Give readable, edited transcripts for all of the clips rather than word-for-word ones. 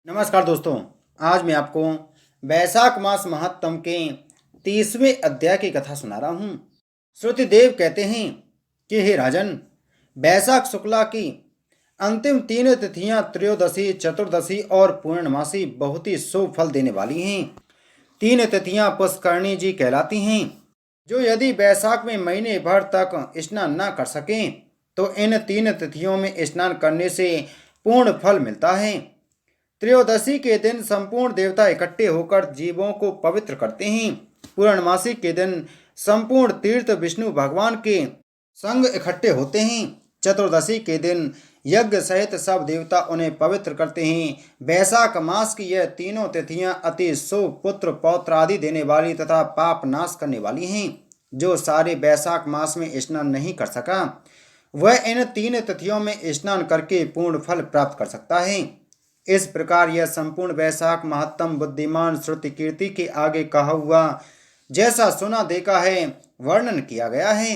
नमस्कार दोस्तों। आज मैं आपको वैशाख मास महात्म के 30वें अध्याय की कथा सुना रहा हूँ। श्रुतिदेव कहते हैं कि हे राजन, वैशाख शुक्ला की अंतिम 3 तिथियां त्रयोदशी, चतुर्दशी और पूर्णमासी बहुत ही शुभ फल देने वाली हैं। 3 तिथियां पुष्करणी जी कहलाती हैं। जो यदि वैशाख में महीने भर तक स्नान न कर सकें तो इन 3 तिथियों में स्नान करने से पूर्ण फल मिलता है। त्रयोदशी के दिन संपूर्ण देवता इकट्ठे होकर जीवों को पवित्र करते हैं। पूर्णमासी के दिन संपूर्ण तीर्थ विष्णु भगवान के संग इकट्ठे होते हैं। चतुर्दशी के दिन यज्ञ सहित सब देवता उन्हें पवित्र करते हैं। वैशाख मास की यह तीनों तिथियां अति शुभ, पुत्र पौत्र आदि देने वाली तथा पाप नाश करने वाली हैं। जो सारे वैशाख मास में स्नान नहीं कर सका वह इन 3 तिथियों में स्नान करके पूर्ण फल प्राप्त कर सकता है। इस प्रकार यह संपूर्ण वैशाख महात्म बुद्धिमान श्रुति कीर्ति के आगे कहा हुआ जैसा सुना देखा है वर्णन किया गया है।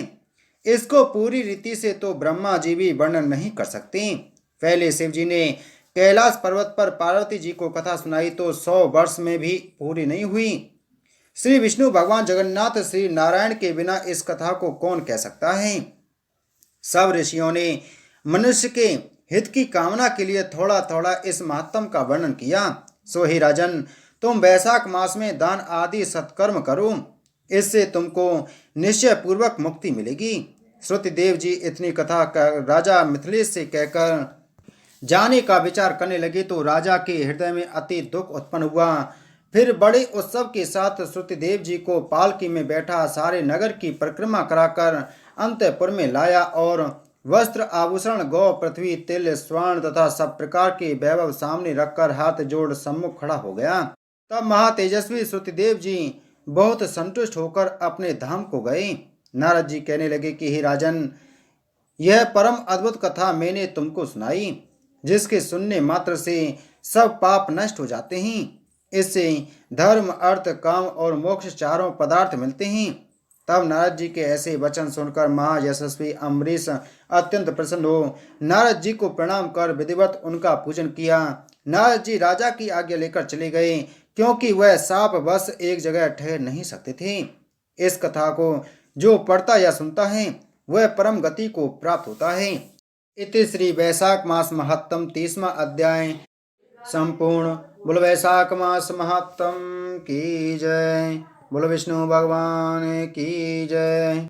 इसको पूरी रीति से तो ब्रह्मा जी भी वर्णन नहीं कर सकते। पहले शिव जी ने कैलाश पर्वत पर पार्वती जी को कथा सुनाई तो 100 वर्ष में भी पूरी नहीं हुई। श्री विष्णु भगवान जगन्नाथ श्री नारायण के बिना इस कथा को कौन कह सकता है। सब ऋषियों ने मनुष्य के हित की कामना के लिए थोड़ा थोड़ा इस महात्म का वर्णन किया। सो ही राजन, तुम वैशाख मास में दान आदि सत्कर्म करो, इससे तुमको निश्चय पूर्वक मुक्ति मिलेगी। श्रुतिदेव जी इतनी कथा कर राजा मिथिलेश से कहकर जाने का विचार करने लगे तो राजा के हृदय में अति दुख उत्पन्न हुआ। फिर बड़े उत्सव के साथ श्रुतिदेव जी को पालकी में बैठा सारे नगर की परिक्रमा कराकर अंतपुर में लाया और वस्त्र आभूषण गौ पृथ्वी तिल स्वर्ण तथा सब प्रकार के वैभव सामने रखकर हाथ जोड़ सम्मुख खड़ा हो गया। तब महातेजस्वी श्रुतिदेव जी बहुत संतुष्ट होकर अपने धाम को गए। नारद जी कहने लगे कि हे राजन, यह परम अद्भुत कथा मैंने तुमको सुनाई, जिसके सुनने मात्र से सब पाप नष्ट हो जाते हैं। इससे धर्म अर्थ काम और मोक्ष चारों पदार्थ मिलते हैं। तब नारद जी के ऐसे वचन सुनकर महायशस्वी अम्बरीश अत्यंत प्रसन्न हो नारद जी को प्रणाम कर विधिवत उनका पूजन किया। नारद जी राजा की आज्ञा लेकर चले गए, क्योंकि वह साप बस एक जगह ठहर नहीं सकते थे। इस कथा को जो पढ़ता या सुनता है वह परम गति को प्राप्त होता है। इति श्री वैशाख मास महात्म 30वां अध्याय संपूर्ण। बोल वैशाख मास महात्म की जय। बोल विष्णु भगवान की जय।